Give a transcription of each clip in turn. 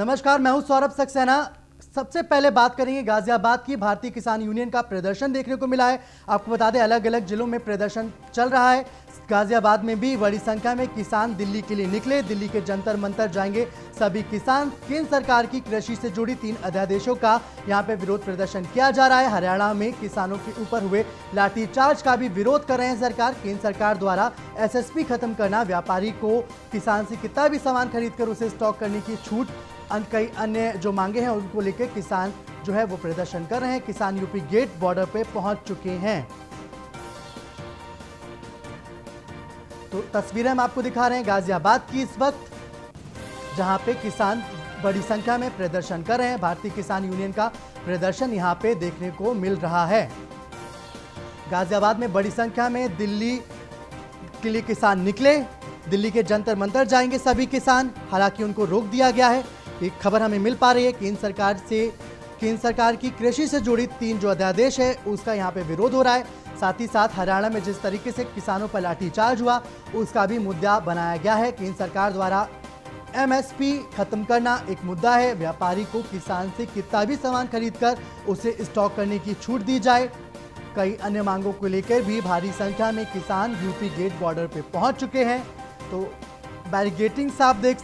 नमस्कार, मैं हूं सौरभ सक्सेना। सबसे पहले बात करेंगे गाजियाबाद की। भारतीय किसान यूनियन का प्रदर्शन देखने को मिला है। आपको बता दें, अलग अलग जिलों में प्रदर्शन चल रहा है। गाजियाबाद में भी बड़ी संख्या में किसान दिल्ली के लिए निकले। दिल्ली के जंतर मंतर जाएंगे सभी किसान। केंद्र सरकार की कृषि से जुड़ी 3 अध्यादेशों का यहां पे विरोध प्रदर्शन किया जा रहा है। हरियाणा में किसानों के ऊपर हुए लाठीचार्ज का भी विरोध कर रहे हैं सरकार। केंद्र सरकार द्वारा एसएसपी खत्म करना, व्यापारी को किसान से कितना भी सामान खरीद कर उसे स्टॉक करने की छूट, कई अन्य जो मांगे हैं उनको लेकर किसान जो है वो प्रदर्शन कर रहे हैं। किसान यूपी गेट बॉर्डर पे पहुंच चुके हैं। तो तस्वीरें हम आपको दिखा रहे हैं गाजियाबाद की इस वक्त, जहां पे किसान बड़ी संख्या में प्रदर्शन कर रहे हैं। भारतीय किसान यूनियन का प्रदर्शन यहां पे देखने को मिल रहा है। गाजियाबाद में बड़ी संख्या में दिल्ली के लिए किसान निकले। दिल्ली के जंतर मंतर जाएंगे सभी किसान। हालांकि उनको रोक दिया गया है। एक खबर हमें मिल पा रही है, केंद्र सरकार की कृषि से जुड़ी 3 जो अध्यादेश है उसका यहाँ पे विरोध हो रहा है। साथ ही साथ हरियाणा में जिस तरीके से किसानों पर लाठीचार्ज हुआ उसका भी मुद्दा बनाया गया है। केंद्र सरकार द्वारा एमएसपी खत्म करना एक मुद्दा है। व्यापारी को किसान से कितना भी सामान खरीदकर उसे स्टॉक करने की छूट दी जाए। कई अन्य मांगों को लेकर भी भारी संख्या में किसान यूपी गेट बॉर्डर पे पहुंच चुके हैं। तो बैरिकेडिंग आप देख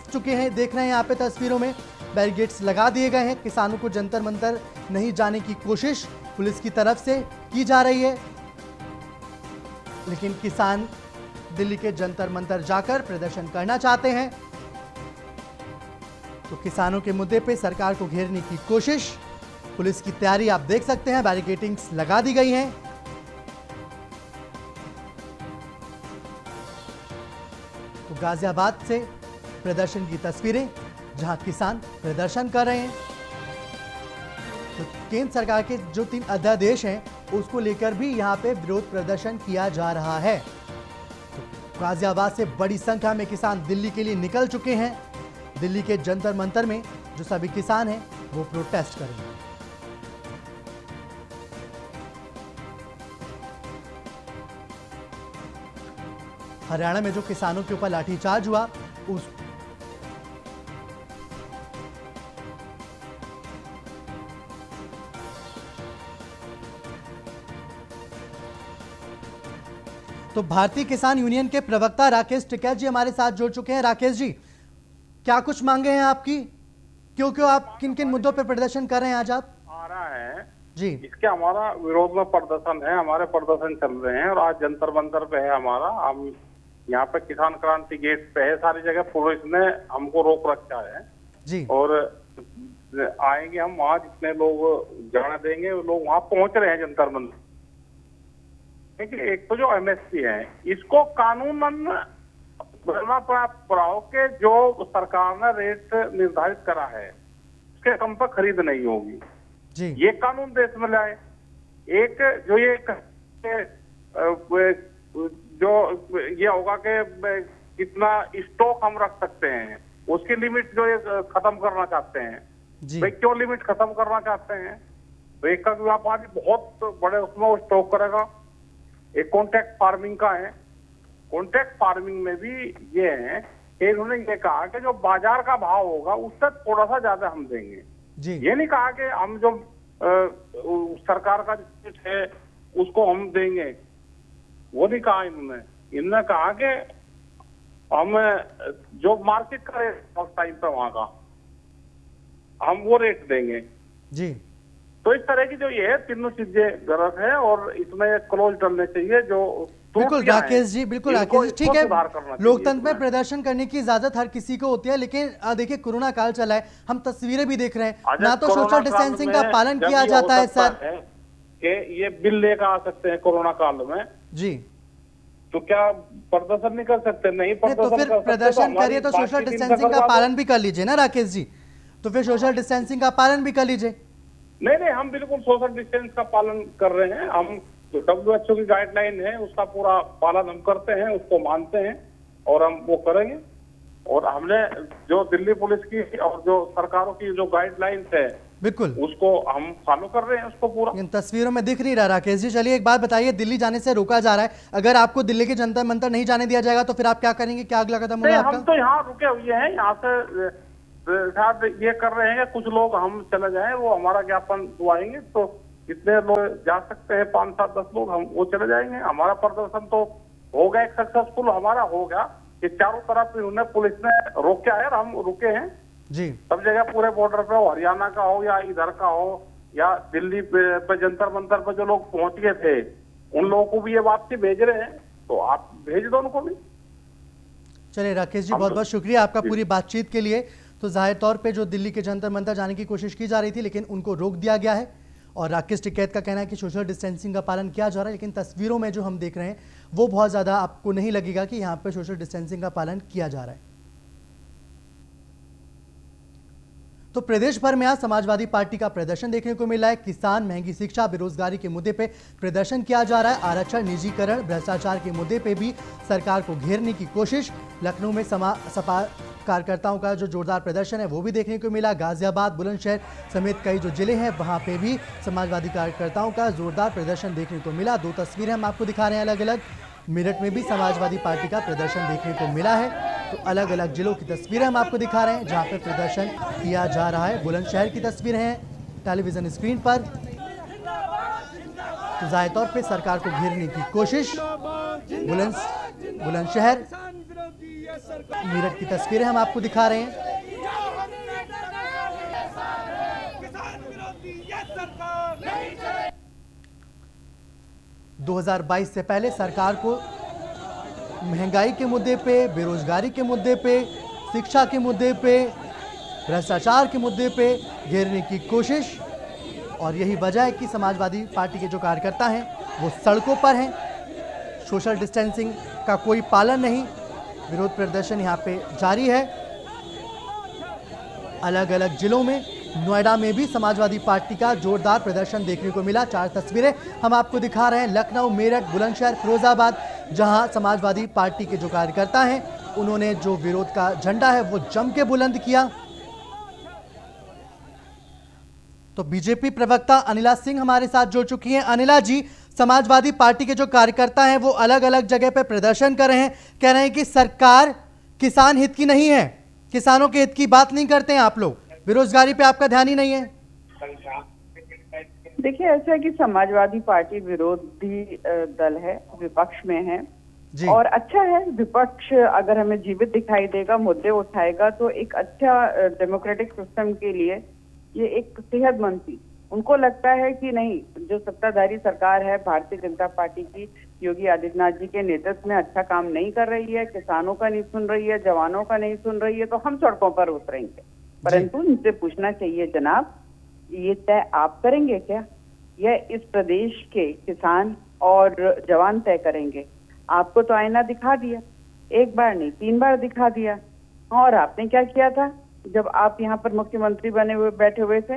रहे हैं यहाँ पे तस्वीरों में बैरिकेड्स लगा दिए गए हैं। किसानों को जंतर मंतर नहीं जाने की कोशिश पुलिस की तरफ से की जा रही है, लेकिन किसान दिल्ली के जंतर मंतर जाकर प्रदर्शन करना चाहते हैं। तो किसानों के मुद्दे पे सरकार को घेरने की कोशिश, पुलिस की तैयारी आप देख सकते हैं। बैरिकेडिंग्स लगा दी गई हैं। तो गाजियाबाद से प्रदर्शन की तस्वीरें, जहां किसान प्रदर्शन कर रहे हैं। तो केंद्र सरकार के जो 3 अध्यादेश हैं उसको लेकर भी यहां पे विरोध प्रदर्शन किया जा रहा है। तो गाजियाबाद से बड़ी संख्या में किसान दिल्ली के लिए निकल चुके हैं। दिल्ली के जंतर मंतर में जो सभी किसान हैं वो प्रोटेस्ट करेंगे। हरियाणा में जो किसानों के ऊपर लाठीचार्ज हुआ उस तो भारतीय किसान यूनियन के प्रवक्ता राकेश टिकैत जी हमारे साथ जुड़ चुके हैं। राकेश जी, क्या कुछ मांगे हैं आपकी? क्यों आप किन किन मुद्दों पर प्रदर्शन कर रहे हैं आज आप? आ रहा है जी, इसके हमारा विरोध में प्रदर्शन है। हमारे प्रदर्शन चल रहे हैं और आज जंतर मंतर पे है हमारा। हम यहाँ पे किसान क्रांति गेट पे है। सारी जगह पुलिस ने हमको रोक रखा है जी, और आएंगे हम वहाँ, जितने लोग जाने देंगे वो लोग वहाँ पहुंच रहे हैं जंतर मंतर। देखिए, एक तो जो एमएसपी है इसको कानूनन प्राव के जो सरकार ने रेट निर्धारित करा है उसके कम पर खरीद नहीं होगी जी, ये कानून देश में लाए। एक जो ये होगा कि कितना स्टॉक हम रख सकते हैं, उसकी लिमिट जो ये खत्म करना चाहते हैं। भाई क्यों लिमिट खत्म करना चाहते हैं? तो एक का व्यापारी बहुत बड़े उसमें वो स्टॉक करेगा। एक कॉन्ट्रैक्ट फार्मिंग का है। कॉन्ट्रैक्ट फार्मिंग में भी ये है कि इन्होंने ये कहा कि जो बाजार का भाव होगा उससे थोड़ा सा ज्यादा हम देंगे जी। ये नहीं कहा कि हम जो सरकार का रेट है उसको हम देंगे, वो नहीं कहा इन्होंने। इन्होंने कहा कि हम जो मार्केट का रेट उस टाइम पे वहां का हम वो रेट देंगे जी। तो इस तरह की जो ये है तीनों चीजें गलत है और इसमें क्लोज डलने चाहिए। जो बिल्कुल राकेश जी, बिल्कुल राकेश जी, ठीक है। लोकतंत्र में प्रदर्शन करने की इजाजत हर किसी को होती है, लेकिन देखिए कोरोना काल चला है, हम तस्वीरें भी देख रहे हैं, ना तो सोशल डिस्टेंसिंग का पालन किया जाता है सर। कि ये बिल लेकर आ सकते हैं कोरोना काल में जी, तो क्या प्रदर्शन नहीं कर सकते? नहीं तो फिर प्रदर्शन करिए तो सोशल डिस्टेंसिंग का पालन भी कर लीजिए ना राकेश जी। तो फिर सोशल डिस्टेंसिंग का पालन भी कर लीजिए। नहीं, हम बिल्कुल सोशल डिस्टेंस का पालन कर रहे हैं। हम जो WHO की गाइडलाइन है उसका पूरा पालन हम करते हैं, उसको मानते हैं और हम वो करेंगे। और हमने जो दिल्ली पुलिस की और जो सरकारों की जो गाइडलाइंस है बिल्कुल उसको हम फॉलो कर रहे हैं, उसको पूरा। इन तस्वीरों में दिख नहीं रहा राकेश जी। चलिए एक बात बताइए, दिल्ली जाने से रोका जा रहा है, अगर आपको दिल्ली के जंतर मंतर नहीं जाने दिया जाएगा तो फिर आप क्या करेंगे? क्या अगला कदम होगा आपका? हम तो यहाँ रुके हुए हैं, यहाँ से शायद ये कर रहे हैं कि कुछ लोग हम चले जाएं, वो हमारा ज्ञापन दुआएंगे, तो इतने लोग जा सकते हैं, 5, 7, 10 लोग, हम वो चले जाएंगे। हमारा प्रदर्शन तो हो गया, एक सक्सेसफुल हमारा हो गया कि चारों तरफ उन्हें पुलिस ने रोका है और हम रुके हैं जी। सब जगह पूरे बॉर्डर पे, हरियाणा का हो या इधर का हो या दिल्ली पे जंतर मंतर पे जो लोग पहुंच गए थे, उन लोगों को भी ये वापसी भेज रहे हैं, तो आप भेज दो उनको भी। चलिए राकेश जी, बहुत बहुत शुक्रिया आपका पूरी बातचीत के लिए। तो जाहिर तौर पे जो दिल्ली के जंतर मंतर जाने की कोशिश की जा रही थी, लेकिन उनको रोक दिया गया है। और राकेश टिकैत का कहना है कि सोशल डिस्टेंसिंग का पालन किया जा रहा है, लेकिन तस्वीरों में जो हम देख रहे हैं वो बहुत ज़्यादा आपको नहीं लगेगा कि यहाँ पे सोशल डिस्टेंसिंग का पालन किया जा रहा है। तो प्रदेश भर में आज समाजवादी पार्टी का प्रदर्शन देखने को मिला है। किसान, महंगी शिक्षा, बेरोजगारी के मुद्दे पे प्रदर्शन किया जा रहा है। आरक्षण, निजीकरण, भ्रष्टाचार के मुद्दे पे भी सरकार को घेरने की कोशिश। लखनऊ में सपा कार्यकर्ताओं का जो जोरदार प्रदर्शन है वो भी देखने को मिला। गाजियाबाद, बुलंदशहर समेत कई जो जिले हैं वहां पे भी समाजवादी कार्यकर्ताओं का जोरदार प्रदर्शन देखने को मिला। 2 तस्वीरें हम आपको दिखा रहे हैं अलग अलग। मेरठ में भी समाजवादी पार्टी का प्रदर्शन देखने को मिला है। तो अलग अलग जिलों की तस्वीरें हम आपको दिखा रहे हैं जहां पर प्रदर्शन किया जा रहा है। बुलंदशहर की तस्वीरें हैं टेलीविजन स्क्रीन पर। तो जाहिर तौर पे सरकार को घेरने की कोशिश। बुलंदशहर, मेरठ की तस्वीरें हम आपको दिखा रहे हैं। 2022 से पहले सरकार को महंगाई के मुद्दे पे, बेरोजगारी के मुद्दे पे, शिक्षा के मुद्दे पे, भ्रष्टाचार के मुद्दे पे घेरने की कोशिश। और यही वजह है कि समाजवादी पार्टी के जो कार्यकर्ता हैं वो सड़कों पर हैं। सोशल डिस्टेंसिंग का कोई पालन नहीं। विरोध प्रदर्शन यहाँ पे जारी है अलग अलग जिलों में। नोएडा में भी समाजवादी पार्टी का जोरदार प्रदर्शन देखने को मिला। 4 तस्वीरें हम आपको दिखा रहे हैं। लखनऊ, मेरठ, बुलंदशहर, फिरोजाबाद, जहां समाजवादी पार्टी के जो कार्यकर्ता हैं उन्होंने जो विरोध का झंडा है वो जम के बुलंद किया। तो बीजेपी प्रवक्ता अनिला सिंह हमारे साथ जुड़ चुकी हैं। अनिला जी, समाजवादी पार्टी के जो कार्यकर्ता हैं वो अलग अलग जगह पर प्रदर्शन कर रहे हैं, कह रहे हैं कि सरकार किसान हित की नहीं है, किसानों के हित की बात नहीं करते हैं आप लोग, बेरोजगारी पे आपका ध्यान ही नहीं है। देखिए, ऐसा है कि समाजवादी पार्टी विरोधी दल है, विपक्ष में है जी। और अच्छा है, विपक्ष अगर हमें जीवित दिखाई देगा, मुद्दे उठाएगा तो एक अच्छा डेमोक्रेटिक सिस्टम के लिए ये एक सेहतमंद थी। उनको लगता है कि नहीं, जो सत्ताधारी सरकार है भारतीय जनता पार्टी की, योगी आदित्यनाथ जी के नेतृत्व में अच्छा काम नहीं कर रही है, किसानों का नहीं सुन रही है, जवानों का नहीं सुन रही है, तो हम सड़कों पर उतरेंगे। परंतु इनसे पूछना चाहिए, जनाब, ये तय आप करेंगे क्या, यह इस प्रदेश के किसान और जवान तय करेंगे? आपको तो आईना दिखा दिया, एक बार नहीं 3 बार दिखा दिया। और आपने क्या किया था जब आप यहाँ पर मुख्यमंत्री बने हुए बैठे हुए थे?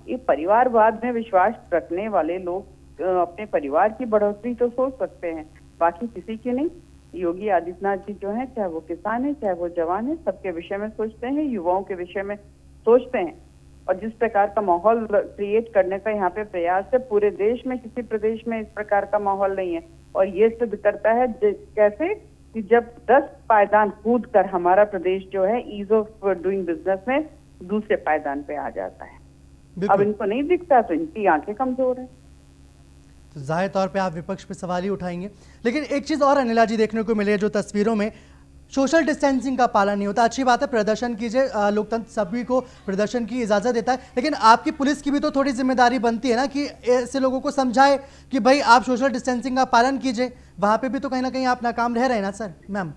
ये परिवारवाद में विश्वास रखने वाले लोग अपने परिवार की बढ़ोतरी तो सोच सकते हैं, बाकी किसी की नहीं। योगी आदित्यनाथ जी जो है, चाहे वो किसान है चाहे वो जवान है, सबके विषय में सोचते हैं, युवाओं के विषय में सोचते हैं। और जिस प्रकार का माहौल क्रिएट करने का यहाँ पे प्रयास है, पूरे देश में किसी प्रदेश में इस प्रकार का माहौल नहीं है। और ये सिद्ध करता है कैसे कि जब 10 पायदान कूद कर हमारा प्रदेश जो है ईज ऑफ डूइंग बिजनेस में दूसरे पायदान पे आ जाता है। अब इनको नहीं दिखता तो इनकी आंखें कमजोर है। तो जाहिर तौर पे आप विपक्ष पे सवाल ही उठाएंगे। लेकिन एक चीज़ और अनिला जी देखने को मिली है, जो तस्वीरों में सोशल डिस्टेंसिंग का पालन नहीं होता। अच्छी बात है, प्रदर्शन कीजिए, लोकतंत्र सभी को प्रदर्शन की इजाज़त देता है, लेकिन आपकी पुलिस की भी तो थोड़ी जिम्मेदारी बनती है ना कि ऐसे लोगों को समझाए कि भाई आप सोशल डिस्टेंसिंग का पालन कीजिए। वहाँ पे भी तो कहीं ना कहीं आप नाकाम रह रहे हैं ना सर। मैम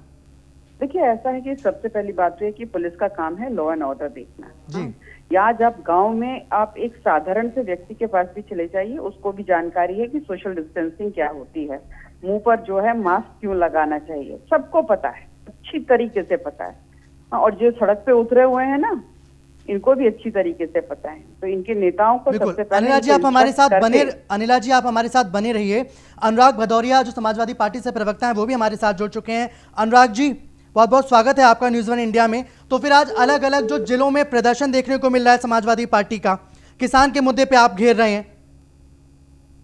देखिए, ऐसा है कि सबसे पहली बात तो है कि पुलिस का काम है लॉ एंड ऑर्डर देखना जी। या जब गांव में आप एक साधारण से व्यक्ति के पास भी चले जाइए, उसको भी जानकारी है कि सोशल डिस्टेंसिंग क्या होती है, मुंह पर जो है मास्क क्यों लगाना चाहिए, सबको पता है, अच्छी तरीके से पता है। और जो सड़क पे उतरे हुए हैं ना, इनको भी अच्छी तरीके से पता है। तो इनके नेताओं को सबसे पहले अनिला जी आप हमारे साथ बने, अनिला जी आप हमारे साथ बने रहिए। अनुराग भदौरिया जो समाजवादी पार्टी से प्रवक्ता हैं वो भी हमारे साथ जुड़ चुके हैं। अनुराग जी, बहुत बहुत स्वागत है आपका न्यूज़ 1 इंडिया में। तो फिर आज अलग अलग जो जिलों में प्रदर्शन देखने को मिल रहा है समाजवादी पार्टी का, किसान के मुद्दे पे आप घेर रहे हैं।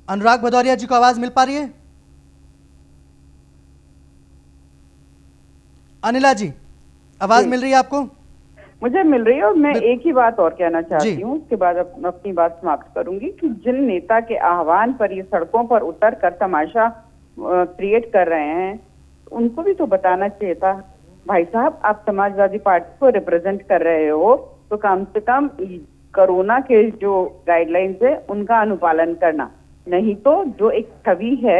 अनुराग भदौरिया जी को आवाज मिल पा रही है? अनिला जी, आवाज मिल रही है आपको? मुझे मिल रही है। और मैं एक ही बात और कहना चाहती हूँ, उसके बाद अपनी बात समाप्त करूंगी कि जिन नेता के आह्वान पर ये सड़कों पर उतर कर तमाशा क्रिएट कर रहे हैं, उनको भी तो बताना चाहिए था, भाई साहब आप समाजवादी पार्टी को रिप्रेजेंट कर रहे हो तो कम से कम कोरोना के जो गाइडलाइंस है उनका अनुपालन करना, नहीं तो जो एक छवि है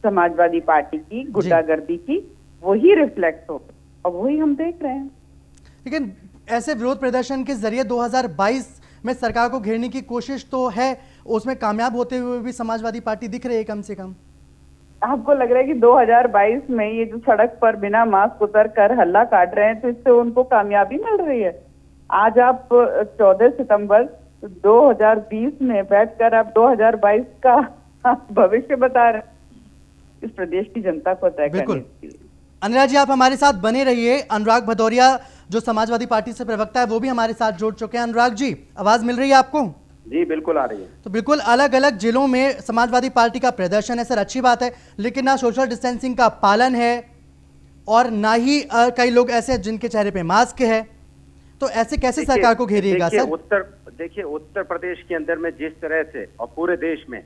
समाजवादी पार्टी की गुंडागर्दी की वही रिफ्लेक्ट हो, और वही हम देख रहे हैं। लेकिन ऐसे विरोध प्रदर्शन के जरिए 2022 में सरकार को घेरने की कोशिश तो है, उसमें कामयाब होते हुए भी समाजवादी पार्टी दिख रही है कम से कम। आपको लग रहा है कि 2022 में ये जो सड़क पर बिना मास्क उतर कर हल्ला काट रहे हैं तो इससे उनको कामयाबी मिल रही है? आज आप 14 सितंबर 2020 में बैठकर आप 2022 का भविष्य बता रहे हैं। इस प्रदेश की जनता को तय करने के लिए। अनिला जी आप हमारे साथ बने रहिए। अनुराग भदौरिया जो समाजवादी पार्टी से प्रवक्ता है वो भी हमारे साथ जुड़ चुके हैं। अनुराग जी आवाज मिल रही है आपको? जी बिल्कुल आ रही है। तो बिल्कुल अलग अलग जिलों में समाजवादी पार्टी का प्रदर्शन है सर, अच्छी बात है, लेकिन ना सोशल डिस्टेंसिंग का पालन है और ना ही कई लोग ऐसे हैं जिनके चेहरे पे मास्क है, तो ऐसे कैसे सरकार को घेरिएगा सर? देखिए उत्तर प्रदेश के अंदर में जिस तरह से और पूरे देश में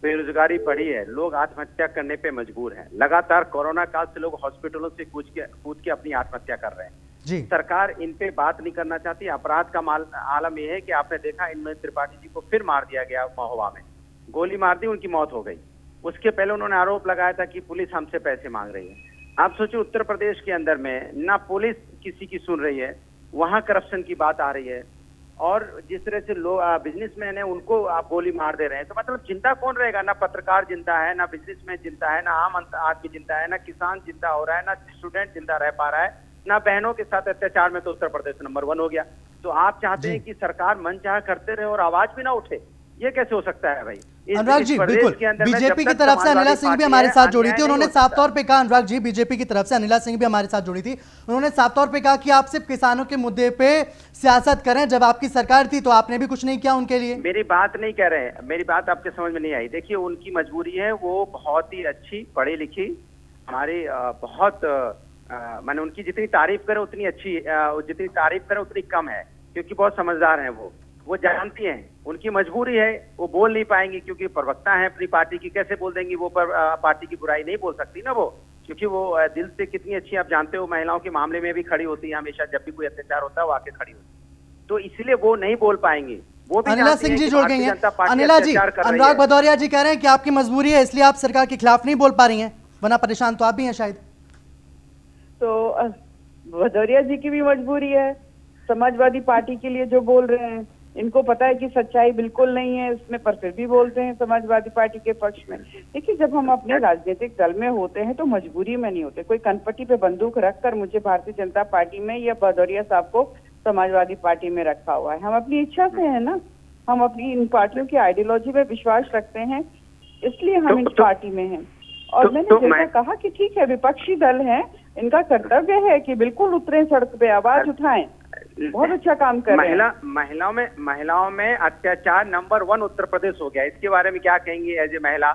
बेरोजगारी बढ़ी है, लोग आत्महत्या करने पे मजबूर हैं। लगातार कोरोना काल से लोग हॉस्पिटलों से कूद के अपनी आत्महत्या कर रहे हैं जी। सरकार इन पे बात नहीं करना चाहती। अपराध का आलम यह है कि आपने देखा इनमें त्रिपाठी जी को फिर मार दिया गया, महोबा में गोली मार दी, उनकी मौत हो गई। उसके पहले उन्होंने आरोप लगाया था कि पुलिस हमसे पैसे मांग रही है। आप सोचिए उत्तर प्रदेश के अंदर में ना पुलिस किसी की सुन रही है, वहां करप्शन की बात आ रही है, और जिस तरह से लोग बिजनेसमैन है उनको आप गोली मार दे रहे हैं। तो मतलब जिंदा कौन रहेगा? ना पत्रकार जिंदा है, ना बिजनेसमैन जिंदा है, ना आम आदमी जिंदा है, ना किसान जिंदा हो रहा है, ना स्टूडेंट जिंदा रह पा रहा है, ना बहनों के साथ अत्याचार में तो उत्तर प्रदेश नंबर 1 हो गया। तो आप चाहते हैं कि सरकार मनचाहा करते रहे और आवाज भी ना उठे, ये कैसे हो सकता है भाई? अनुराग जी बिल्कुल, बीजेपी की तरफ से अनिला सिंह भी हमारे साथ जुड़ी थी, उन्होंने साफ तौर पे कहा, अनुराग जी बीजेपी की तरफ से अनिला सिंह भी हमारे साथ जुड़ी थी, उन्होंने साफ तौर पे कहा कि आप सिर्फ किसानों के मुद्दे पे सियासत करें, जब आपकी सरकार थी तो आपने भी कुछ नहीं किया उनके लिए। मेरी बात नहीं कह रहे हैं, मेरी बात आपके समझ में नहीं आई। देखिए उनकी मजबूरी है, वो बहुत ही अच्छी पढ़ी लिखी हमारी बहुत मैंने उनकी जितनी तारीफ करे उतनी अच्छी, जितनी तारीफ करे उतनी कम है, क्योंकि बहुत समझदार हैं वो जानती हैं उनकी मजबूरी है। वो बोल नहीं पाएंगी क्योंकि प्रवक्ता है अपनी पार्टी की, कैसे बोल देंगी वो? पार्टी की बुराई नहीं बोल सकती ना वो, क्योंकि वो दिल से कितनी अच्छी आप जानते हो, महिलाओं के मामले में भी खड़ी होती है हमेशा, जब भी कोई अत्याचार होता है वो आके खड़ी होती है, तो इसलिए वो नहीं बोल पाएंगी। वो भी अनिला सिंह जी जुड़ गई हैं। अनिला जी, अनुराग भदौरिया जी कह रहे हैं कि आपकी मजबूरी है इसलिए आप सरकार के खिलाफ नहीं बोल पा रही हैं, वरना परेशान तो आप भी हैं शायद। तो भदौरिया जी की भी मजबूरी है, समाजवादी पार्टी के लिए जो बोल रहे हैं, इनको पता है कि सच्चाई बिल्कुल नहीं है इसमें, पर फिर भी बोलते हैं समाजवादी पार्टी के पक्ष में। देखिए जब हम अपने राजनीतिक दल में होते हैं तो मजबूरी में नहीं होते। कोई कनपट्टी पे बंदूक रखकर मुझे भारतीय जनता पार्टी में या भदौरिया साहब को समाजवादी पार्टी में रखा हुआ है, हम अपनी इच्छा से है ना, हम अपनी इन पार्टियों की आइडियोलॉजी पे विश्वास रखते हैं, इसलिए हम इस पार्टी में हैं। और मैंने जैसा कहा कि ठीक है विपक्षी दल है, इनका कर्तव्य है कि बिल्कुल उतरे सड़क पे, आवाज उठाएं, बहुत अच्छा काम कर रहे हैं। महिलाओं में अत्याचार नंबर 1 उत्तर प्रदेश हो गया, इसके बारे में क्या कहेंगी एज ए महिला?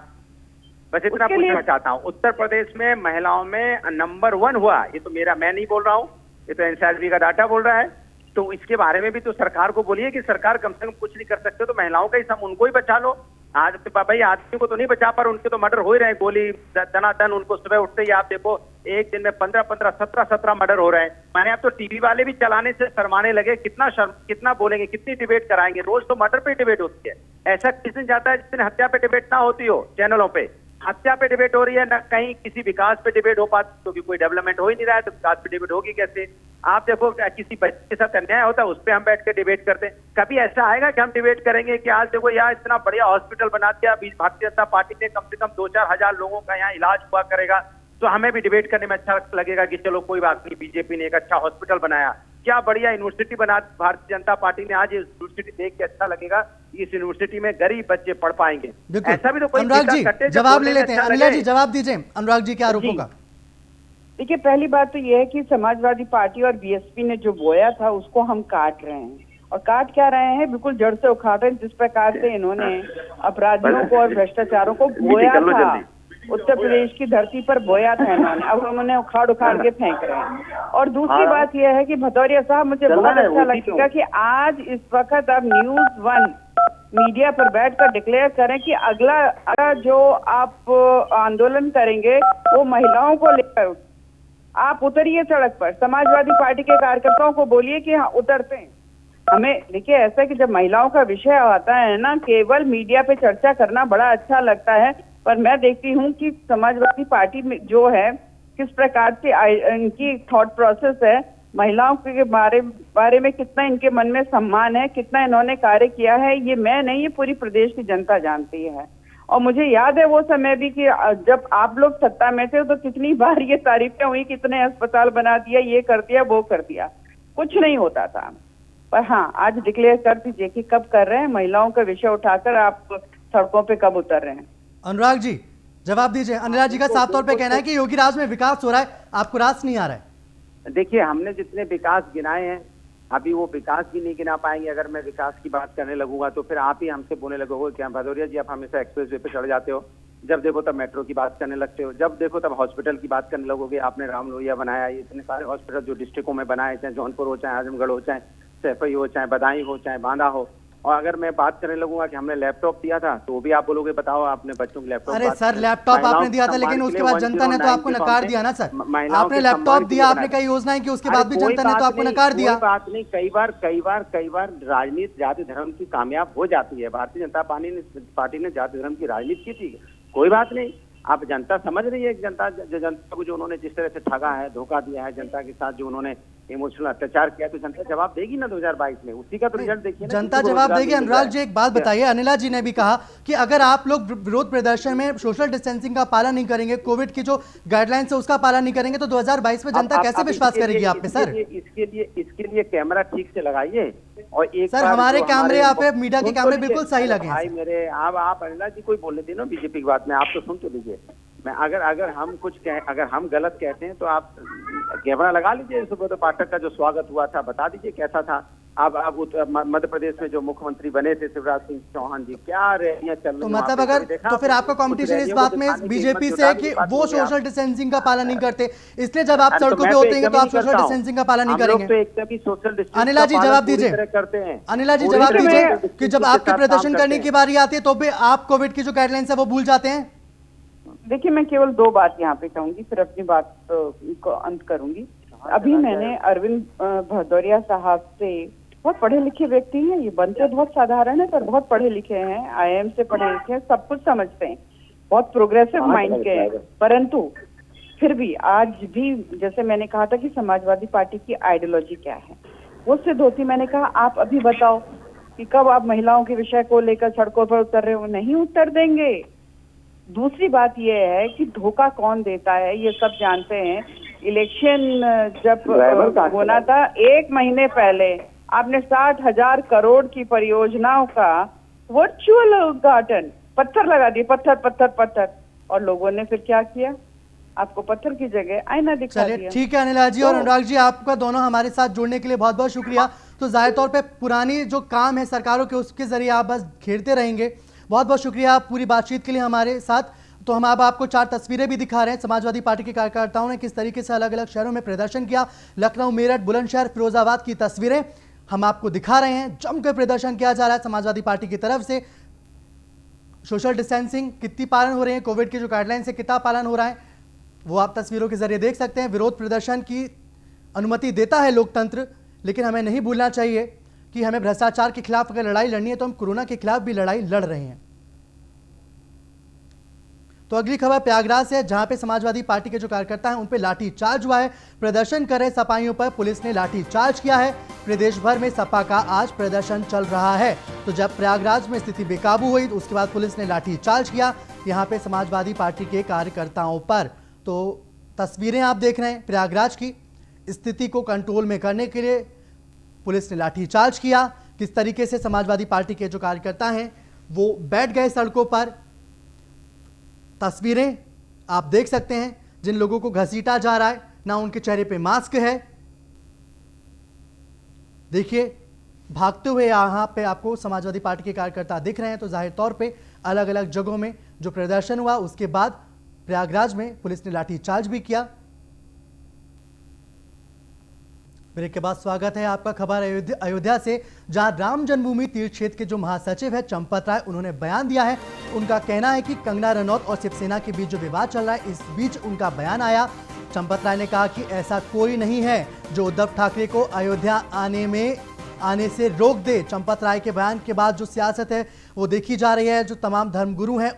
बस इतना पूछना चाहता हूँ, उत्तर प्रदेश में महिलाओं में नंबर 1 हुआ, ये तो मैं नहीं बोल रहा हूँ, ये तो एनसीआरबी का डाटा बोल रहा है। तो इसके बारे में भी तो सरकार को बोलिए कि सरकार कम से कम कुछ नहीं कर सकते तो महिलाओं का ही सम उनको ही बचा लो। आज भाई आदमी को तो नहीं बचा पा, उनके तो मर्डर हो ही रहे हैं, गोली दनादन, उनको सुबह उठते ही आप देखो एक दिन में 15-15, 17-17 मर्डर हो रहे हैं। मैंने अब तो टीवी वाले भी चलाने से शर्माने लगे, कितना बोलेंगे, कितनी डिबेट कराएंगे? रोज तो मर्डर पे डिबेट होती है, ऐसा किस दिन जाता है जिस दिन हत्या पे डिबेट ना होती हो? चैनलों पे हत्या पे डिबेट हो रही है, ना कहीं किसी विकास पे डिबेट हो पाती, क्योंकि कोई डेवलपमेंट हो ही नहीं रहा है तो विकास पे डिबेट होगी कैसे? आप देखो किसी बच्चे के साथ अन्याय होता है उस पर हम बैठ के डिबेट करते हैं। कभी ऐसा आएगा कि हम डिबेट करेंगे कि आज देखो यहाँ इतना बढ़िया हॉस्पिटल बना दिया भारतीय जनता पार्टी ने, कम से कम 2-4 हजार लोगों का यहाँ इलाज हुआ करेगा, तो हमें भी डिबेट करने में अच्छा लगेगा कि चलो कोई बात नहीं, बीजेपी ने एक अच्छा हॉस्पिटल बनाया, क्या बढ़िया यूनिवर्सिटी बना भारतीय जनता पार्टी ने, आज यूनिवर्सिटी देख के अच्छा लगेगा, इस यूनिवर्सिटी में गरीब बच्चे पढ़ पाएंगे। ऐसा भी तो कोई अनुराग जी जवाब ले लेते हैं। अनिला जी जवाब दीजिए अनुराग जी के आरोपों का। देखिए पहली बात तो यह है कि समाजवादी पार्टी और बीएसपी ने जो बोया था उसको हम काट रहे हैं, और काट क्या रहे हैं, बिल्कुल जड़ से उखाड़ रहे हैं। जिस प्रकार से इन्होंने अपराधियों को और भ्रष्टाचारों को बोया था, उत्तर प्रदेश की धरती पर बोया था इन्होंने, अब हम उन्हें उखाड़ उखाड़ के फेंक रहे हैं। और दूसरी बात यह है कि भदौरिया साहब, मुझे बहुत अच्छा लगेगा कि आज इस वक्त आप न्यूज़ 1 मीडिया पर बैठकर डिक्लेयर करें कि अगला जो आप आंदोलन करेंगे वो महिलाओं को लेकर। आप उतरिए सड़क पर, समाजवादी पार्टी के कार्यकर्ताओं को बोलिए कि हाँ उतरते हैं। हमें देखिए, ऐसा कि जब महिलाओं का विषय आता है ना, केवल मीडिया पे चर्चा करना बड़ा अच्छा लगता है, पर मैं देखती हूँ कि समाजवादी पार्टी में जो है किस प्रकार से इनकी थॉट प्रोसेस है, महिलाओं के बारे में कितना इनके मन में सम्मान है, कितना इन्होंने कार्य किया है, ये मैं नहीं, ये पूरी प्रदेश की जनता जानती है। और मुझे याद है वो समय भी कि जब आप लोग सत्ता में थे तो कितनी बार ये तारीफें हुई, कितने अस्पताल बना दिया, ये कर दिया, वो कर दिया, कुछ नहीं होता था। पर हाँ, आज डिक्लेयर कर दीजिए कि कब कर रहे हैं, महिलाओं का विषय उठाकर आप सड़कों पे कब उतर रहे हैं। अनुराग जी जवाब दीजिए। अनिला जी का साफ तौर पे कहना है कि योगी राज में विकास हो रहा है, आपको रास नहीं आ रहा है। देखिए, हमने जितने विकास गिनाए हैं, अभी वो विकास भी नहीं गिना पाएंगे। अगर मैं विकास की बात करने लगूंगा तो फिर आप ही हमसे बोलने लगोगे क्या भदौरिया जी आप हमेशा एक्सप्रेसवे पे चढ़ जाते हो, जब देखो तब मेट्रो की बात करने लगते हो, जब देखो तब हॉस्पिटल की बात करने लगोगे। आपने राम लोहिया बनाया, ये इतने सारे हॉस्पिटल जो डिस्ट्रिक्टों में बनाए, चाहे जौनपुर हो, चाहे आजमगढ़ हो, चाहे सैफई हो, चाहे बदायूं हो, चाहे बांदा हो। और अगर मैं बात करने लगूंगा कि हमने लैपटॉप दिया था तो भी आप बोलोगे बताओ आपने बच्चों को लैपटॉप। अरे सर, लैपटॉप आपने दिया था लेकिन उसके बाद जनता ने तो आपको नकार दिया ना सर। आपने लैपटॉप दिया, आपने कई योजनाएं की, उसके बाद भी जनता ने तो आपको नकार दिया। कोई बात नहीं, कई बार राजनीति जाति धर्म की कामयाब हो जाती है। भारतीय जनता पार्टी ने जाति धर्म की राजनीति की थी, कोई बात नहीं। आप जनता समझ रही है, जनता को जो उन्होंने जिस तरह से ठगा है, धोखा दिया है, जनता के साथ जो उन्होंने इमोशनल अत्याचार किया, तो जनता जवाब देगी ना 2022 में, उसी का तो रिजल्ट देखिए ना। जनता जवाब देगी। अनुराग जी एक बात बताइए, अनिला जी ने भी कहा कि अगर आप लोग विरोध प्रदर्शन में सोशल डिस्टेंसिंग का पालन नहीं करेंगे, कोविड की जो गाइडलाइंस है उसका पालन नहीं करेंगे, तो 2022 में जनता कैसे विश्वास करेगी आप पे सर? इसके लिए कैमरा ठीक से लगाइए। और एक सर हमारे कैमरे यहाँ पे मीडिया के कैमरे बिल्कुल सही लगे भाई मेरे। आप अनिला जी कोई बोलने दी ना बीजेपी की बात में, आप तो सुन तो लीजिए। मैं अगर हम गलत कहते हैं तो आप कैमरा लगा लीजिए। सुब्रत पाठक का जो स्वागत हुआ था बता दीजिए कैसा था। अब मध्य प्रदेश में जो मुख्यमंत्री बने थे शिवराज सिंह चौहान जी, क्या रैलियां चल रही, तो मतलब अगर तो फिर आपका कंपटीशन इस बात में बीजेपी से है कि वो सोशल डिस्टेंसिंग का पालन नहीं करते, इसलिए जब आप सड़कों पे उतरेंगे तो आप सोशल डिस्टेंसिंग का पालन नहीं करेंगे। अनिला जी जवाब दीजिए, अनिला जी जवाब दीजिए कि जब आपके प्रदर्शन करने की बारी आती है तो भी आप कोविड की जो गाइडलाइंस है वो भूल जाते हैं। देखिए, मैं केवल 2 बात यहाँ पे कहूंगी, फिर अपनी बात को अंत करूंगी। अभी मैंने अरविंद भदौरिया साहब से, बहुत पढ़े लिखे व्यक्ति हैं, ये बनते बहुत साधारण है पर बहुत पढ़े लिखे हैं, IIM से पढ़े लिखे हैं, सब कुछ समझते हैं, बहुत प्रोग्रेसिव माइंड के हैं। परंतु फिर भी आज भी जैसे मैंने कहा था कि समाजवादी पार्टी की आइडियोलॉजी क्या है, वो सिद्ध होती। मैंने कहा आप अभी बताओ कि कब आप महिलाओं के विषय को लेकर सड़कों पर उतर रहे हो, नहीं उतर देंगे। दूसरी बात यह है कि धोखा कौन देता है ये सब जानते हैं। इलेक्शन जब होना था 1 महीने पहले आपने 60,000 करोड़ की परियोजनाओं का वर्चुअल उद्घाटन, पत्थर लगा दिए, पत्थर, और लोगों ने फिर क्या किया, आपको पत्थर की जगह आईना दिखा दिया। ठीक है अनिला जी और अनुराग जी, आपका दोनों हमारे साथ जुड़ने के लिए बहुत बहुत शुक्रिया। तो जाहिर तौर पे पुरानी जो काम है सरकारों के उसके जरिए आप बस घेरते रहेंगे। बहुत बहुत शुक्रिया पूरी बातचीत के लिए हमारे साथ। तो हम अब आपको 4 तस्वीरें भी दिखा रहे हैं समाजवादी पार्टी के कार्यकर्ताओं ने किस तरीके से अलग अलग शहरों में प्रदर्शन किया। लखनऊ, मेरठ, बुलंदशहर, फिरोजाबाद की तस्वीरें हम आपको दिखा रहे हैं। जमकर प्रदर्शन किया जा रहा है समाजवादी पार्टी की तरफ से। सोशल डिस्टेंसिंग कितनी पालन हो रहे हैं, कोविड की जो गाइडलाइन से कितना पालन हो रहा है वो आप तस्वीरों के जरिए देख सकते हैं। विरोध प्रदर्शन की अनुमति देता है लोकतंत्र, लेकिन हमें नहीं भूलना चाहिए कि हमें भ्रष्टाचार के खिलाफ अगर लड़ाई लड़नी है तो हम कोरोना के खिलाफ भी लड़ाई लड़ रहे हैं। तो अगली खबर प्रयागराज से, जहां पे समाजवादी पार्टी के जो कार्यकर्ता हैं उन पे लाठी चार्ज हुआ है। प्रदर्शन कर रहे सपाइयों पर पुलिस ने लाठी चार्ज किया है। प्रदेश भर में सपा का आज प्रदर्शन चल रहा है। तो जब प्रयागराज में स्थिति बेकाबू हुई तो उसके बाद पुलिस ने लाठी चार्ज किया यहां पे समाजवादी पार्टी के कार्यकर्ताओं पर। तो तस्वीरें आप देख रहे हैं प्रयागराज की। स्थिति को कंट्रोल में करने के लिए पुलिस ने लाठी चार्ज किया। किस तरीके से समाजवादी पार्टी के जो कार्यकर्ता हैं वो बैठ गए सड़कों पर, तस्वीरें आप देख सकते हैं। जिन लोगों को घसीटा जा रहा है, ना उनके चेहरे पे मास्क है। देखिए भागते हुए यहां पे आपको समाजवादी पार्टी के कार्यकर्ता दिख रहे हैं। तो जाहिर तौर पे अलग अलग जगहों में जो प्रदर्शन हुआ उसके बाद प्रयागराज में पुलिस ने लाठीचार्ज भी किया। ब्रेक के बाद स्वागत है आपका खबर अयोध्या से, जहां राम जन्मभूमि तीर्थ क्षेत्र के जो महासचिव है चंपत राय, उन्होंने बयान दिया है। उनका कहना है कि कंगना रनौत और शिवसेना के बीच जो विवाद चल रहा है, इस बीच उनका बयान आया। चंपत राय ने कहा कि ऐसा कोई नहीं है जो उद्धव ठाकरे को अयोध्या आने से रोक दे। चंपत राय के बयान के बाद जो सियासत है वो देखी जा रही है। जो तमाम धर्मगुरु हैं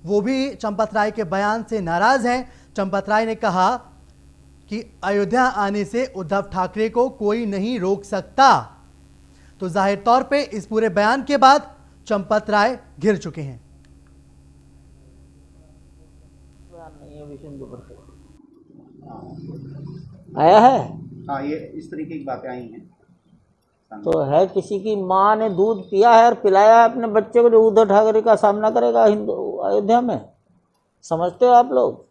वो भी चंपत राय के बयान से नाराज हैं। चंपत राय ने कहा कि अयोध्या आने से उद्धव ठाकरे को कोई नहीं रोक सकता। तो जाहिर तौर पे इस पूरे बयान के बाद चंपत राय घिर चुके हैं। आया है हाँ, ये इस तरीके की बातें आई हैं। तो है किसी की माँ ने दूध पिया है और पिलाया है अपने बच्चे को, जो उद्धव ठाकरे का सामना करेगा अयोध्या में? समझते हो आप लोग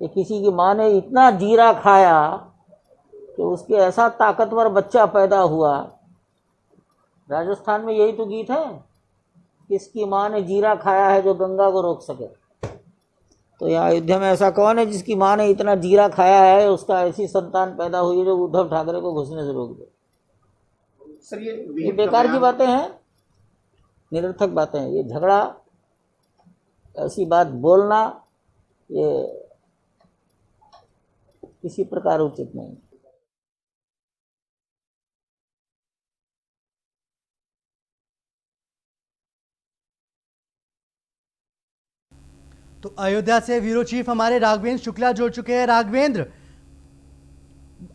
कि किसी की माँ ने इतना जीरा खाया कि उसके ऐसा ताकतवर बच्चा पैदा हुआ? राजस्थान में यही तो गीत है, किसकी माँ ने जीरा खाया है जो गंगा को रोक सके। तो यहाँ अयोध्या में ऐसा कौन है जिसकी माँ ने इतना जीरा खाया है, उसका ऐसी संतान पैदा हुई है जो उद्धव ठाकरे को घुसने से रोक दे? सर, ये बेकार की बातें हैं, निरर्थक बातें हैं। ये झगड़ा, ऐसी बात बोलना, ये किसी प्रकार उचित नहीं। तो अयोध्या से ब्यूरो चीफ हमारे राघवेंद्र शुक्ला जुड़ चुके हैं। राघवेंद्र,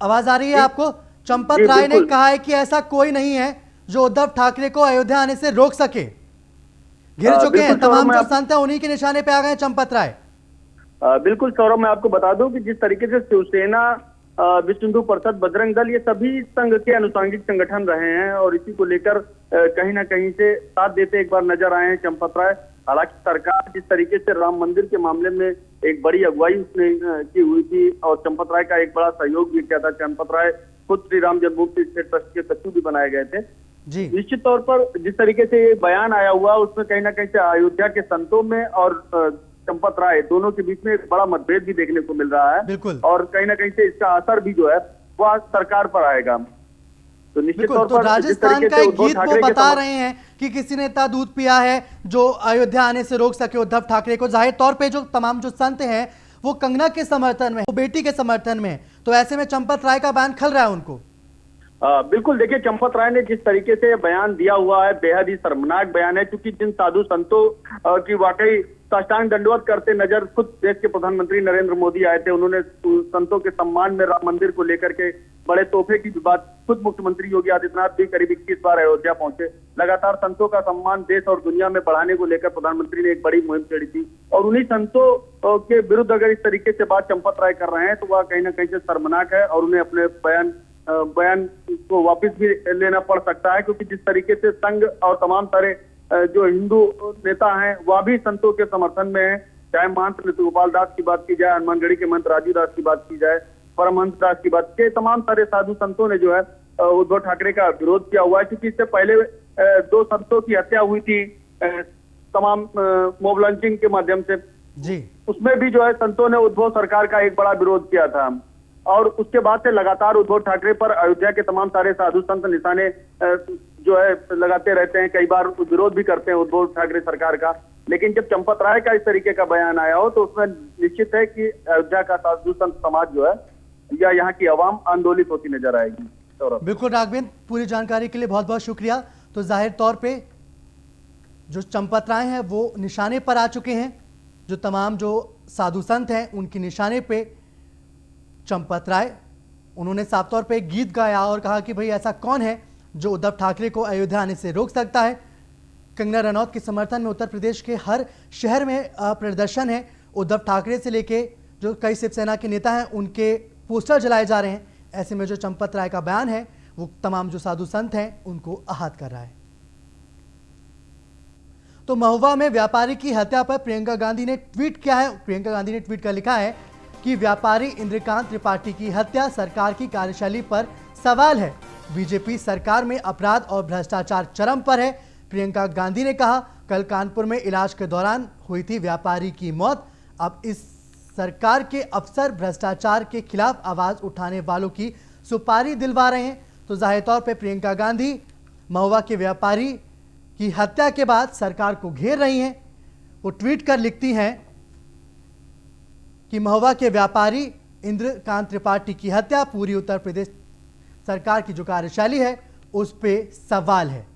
आवाज आ रही है आपको? चंपत राय ने कहा है कि ऐसा कोई नहीं है जो उद्धव ठाकरे को अयोध्या आने से रोक सके। घिर चुके हैं, तमाम जो संत हैं उन्हीं के निशाने पे आ गए चंपत राय। बिल्कुल सौरभ, मैं आपको बता दूं कि जिस तरीके से शिवसेना, विश्व हिंदू परिषद, बजरंग दल, ये सभी संघ के अनुसांगिक संगठन रहे हैं और इसी को लेकर कहीं ना कहीं से साथ देते एक बार नजर आए हैं चंपत राय। हालांकि सरकार जिस तरीके से राम मंदिर के मामले में एक बड़ी अगुवाई उसने की हुई थी और चंपत राय का एक बड़ा सहयोग भी किया था। चंपत राय खुद श्री राम जन्मभूमि स्टेट ट्रस्ट के सचिव भी बनाए गए थे जी। निश्चित तौर पर जिस तरीके से ये बयान आया हुआ, उसमें कहीं ना कहीं से अयोध्या के संतों में और चंपत राय दोनों के बीच में एक बड़ा मतभेद भी देखने को मिल रहा है। बिल्कुल। और कहीं ना कहीं से इसका असर भी जो है वह सरकार पर आएगा। तो निश्चित तौर तो पर राजस्थान का एक गीत वो बता रहे हैं कि किसी ने इतना दूध पिया है जो अयोध्या आने से रोक सके उद्धव ठाकरे को। जाहिर तौर पे जो तमाम जो संत हैं वो कंगना के समर्थन में, वो बेटी के समर्थन में, तो ऐसे में चंपत राय का बयान खल रहा है उनको। बिल्कुल, देखिए चंपत राय ने जिस तरीके से बयान दिया हुआ है बेहद ही शर्मनाक बयान है, क्योंकि जिन साधु संतों की वाकई साष्टांग दंडवत करते नजर खुद देश के प्रधानमंत्री नरेंद्र मोदी आए थे। उन्होंने संतों के सम्मान में राम मंदिर को लेकर के बड़े तोहफे की बात, खुद मुख्यमंत्री योगी आदित्यनाथ भी करीब 21 बार अयोध्या पहुंचे। लगातार संतों का सम्मान देश और दुनिया में बढ़ाने को लेकर प्रधानमंत्री ने एक बड़ी मुहिम छेड़ी थी और उन्हीं संतों के विरुद्ध अगर इस तरीके से बात चंपत राय कर रहे हैं तो वह कहीं ना कहीं से शर्मनाक है और उन्हें अपने बयान को वापस भी लेना पड़ सकता है, क्योंकि जिस तरीके से संघ और तमाम सारे जो हिंदू नेता हैं वह भी संतों के समर्थन में है। चाहे महंत नृत्य गोपाल दास की बात की जाए, हनुमानगढ़ी के महंत राजू दास की बात की जाए, परमहंस दास की बात की, तमाम सारे साधु संतों ने जो है उद्धव ठाकरे का विरोध किया हुआ है। क्योंकि इससे पहले 2 संतों की हत्या हुई थी तमाम मॉब लॉन्चिंग के माध्यम से जी, उसमें भी जो है संतों ने उद्धव सरकार का एक बड़ा विरोध किया था और उसके बाद से लगातार उद्धव ठाकरे पर अयोध्या के तमाम सारे साधु संत निशाने जो है लगाते रहते हैं, कई बार विरोध भी करते हैं उद्धव ठाकरे सरकार का। लेकिन जब चंपत राय का इस तरीके का बयान आया हो तो उसमें निश्चित है कि अयोध्या का साधु संत समाज जो है या यहाँ की आवाम आंदोलित होती नजर आएगी। बिल्कुल राघवेंद्र, पूरी जानकारी के लिए बहुत बहुत शुक्रिया। तो जाहिर तौर पे जो चंपत राय हैं वो निशाने पर आ चुके हैं। जो तमाम जो साधु संत हैं उनके निशाने पे चंपत राय, उन्होंने साफ तौर पे एक गीत गाया और कहा कि भाई ऐसा कौन है जो उद्धव ठाकरे को अयोध्या आने से रोक सकता है। कंगना रनौत के समर्थन में उत्तर प्रदेश के हर शहर में प्रदर्शन है। उद्धव ठाकरे से लेके जो कई शिवसेना के नेता हैं उनके पोस्टर जलाए जा रहे हैं। ऐसे में जो चंपत राय का बयान है वो तमाम जो साधु संत हैं उनको आहत कर रहा है। तो महुआ में व्यापारी की हत्या पर प्रियंका गांधी ने ट्वीट किया है। प्रियंका गांधी ने ट्वीट कर लिखा है कि व्यापारी इंद्रकांत त्रिपाठी की हत्या सरकार की कार्यशैली पर सवाल है। बीजेपी सरकार में अपराध और भ्रष्टाचार चरम पर है। प्रियंका गांधी ने कहा, कल कानपुर में इलाज के दौरान हुई थी व्यापारी की मौत। अब इस सरकार के अफसर भ्रष्टाचार के खिलाफ आवाज उठाने वालों की सुपारी दिलवा रहे हैं। तो जाहिर तौर पे प्रियंका गांधी महुआ के व्यापारी की हत्या के बाद सरकार को घेर रही हैं। वो ट्वीट कर लिखती हैं कि महुआ के व्यापारी इंद्रकांत त्रिपाठी की हत्या पूरी उत्तर प्रदेश सरकार की जो कार्यशैली है उस पे सवाल है।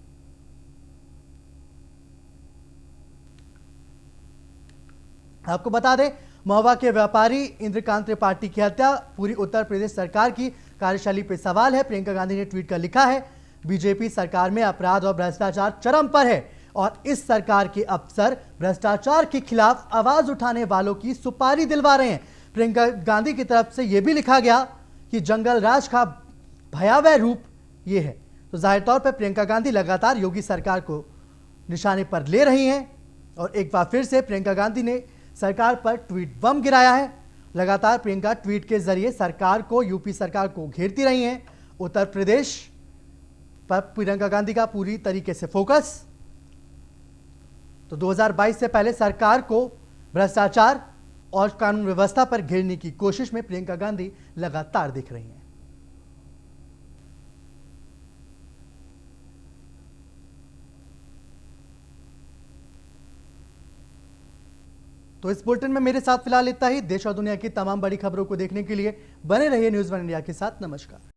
आपको बता दें, महुआ के व्यापारी इंद्रकांत त्रिपाठी की हत्या पूरी उत्तर प्रदेश सरकार की कार्यशैली पे सवाल है। प्रियंका गांधी ने ट्वीट कर लिखा है, बीजेपी सरकार में अपराध और भ्रष्टाचार चरम पर है और इस सरकार के अफसर भ्रष्टाचार के खिलाफ आवाज उठाने वालों की सुपारी दिलवा रहे हैं। प्रियंका गांधी की तरफ से यह भी लिखा गया कि जंगल राज का भयावह रूप यह है। तो जाहिर तौर पर प्रियंका गांधी लगातार योगी सरकार को निशाने पर ले रही हैं और एक बार फिर से प्रियंका गांधी ने सरकार पर ट्वीट बम गिराया है। लगातार प्रियंका ट्वीट के जरिए सरकार को, यूपी सरकार को घेरती रही हैं। उत्तर प्रदेश पर प्रियंका गांधी का पूरी तरीके से फोकस। तो 2022 से पहले सरकार को भ्रष्टाचार और कानून व्यवस्था पर घेरने की कोशिश में प्रियंका गांधी लगातार दिख रही हैं। तो इस बुलेटिन में मेरे साथ फिलहाल इतना ही। देश और दुनिया की तमाम बड़ी खबरों को देखने के लिए बने रहिए न्यूज़ वन इंडिया के साथ। नमस्कार।